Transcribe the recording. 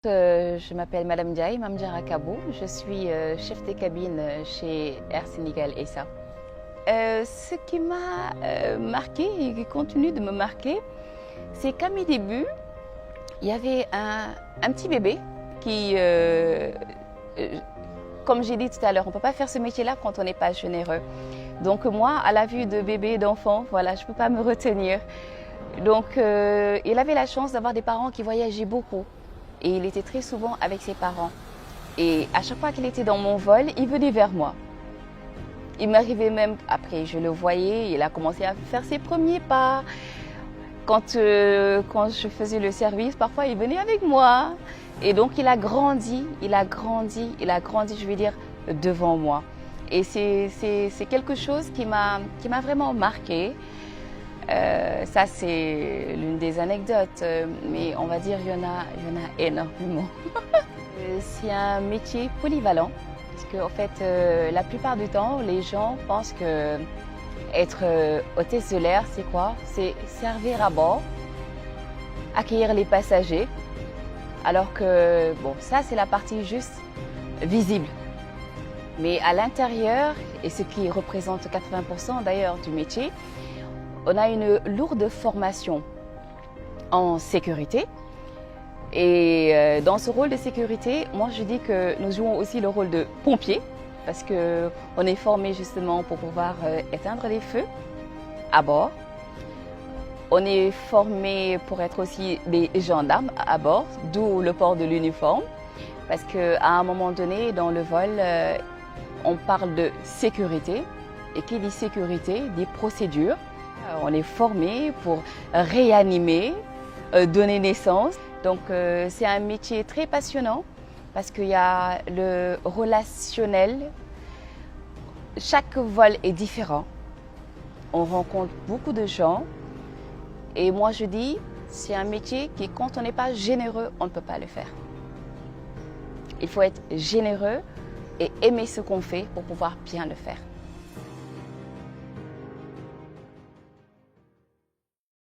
Je m'appelle Madame Ndiaye, Mame Diarra Kabo. Je suis chef de cabine chez Air Sénégal SA. Ce qui m'a marqué et qui continue de me marquer, c'est qu'à mes débuts, il y avait un petit bébé qui, comme j'ai dit tout à l'heure, on ne peut pas faire ce métier-là quand on n'est pas généreux. Donc moi, à la vue de bébé, d'enfant, voilà, je ne peux pas me retenir. Donc il avait la chance d'avoir des parents qui voyageaient beaucoup. Et il était très souvent avec ses parents. Et à chaque fois qu'il était dans mon vol, il venait vers moi. Il m'arrivait même, après je le voyais, il a commencé à faire ses premiers pas. Quand je faisais le service, parfois il venait avec moi. Et donc il a grandi, je vais dire, devant moi. Et c'est quelque chose qui m'a vraiment marqué. Ça, c'est l'une des anecdotes, mais on va dire qu'il y en a énormément. C'est un métier polyvalent, parce qu'en fait, la plupart du temps, les gens pensent que être hôtesse de l'air, c'est quoi? C'est servir à bord, accueillir les passagers, alors que, bon, ça, c'est la partie juste visible. Mais à l'intérieur, et ce qui représente 80% d'ailleurs du métier, on a une lourde formation en sécurité. Et dans ce rôle de sécurité, moi je dis que nous jouons aussi le rôle de pompier, parce qu'on est formé justement pour pouvoir éteindre les feux à bord. On est formé pour être aussi des gendarmes à bord, d'où le port de l'uniforme, parce qu'à un moment donné, dans le vol, on parle de sécurité. Et qui dit sécurité dit procédure. On est formé pour réanimer, donner naissance. Donc c'est un métier très passionnant parce qu'il y a le relationnel. Chaque vol est différent. On rencontre beaucoup de gens. Et moi je dis, c'est un métier qui, quand on n'est pas généreux, on ne peut pas le faire. Il faut être généreux et aimer ce qu'on fait pour pouvoir bien le faire.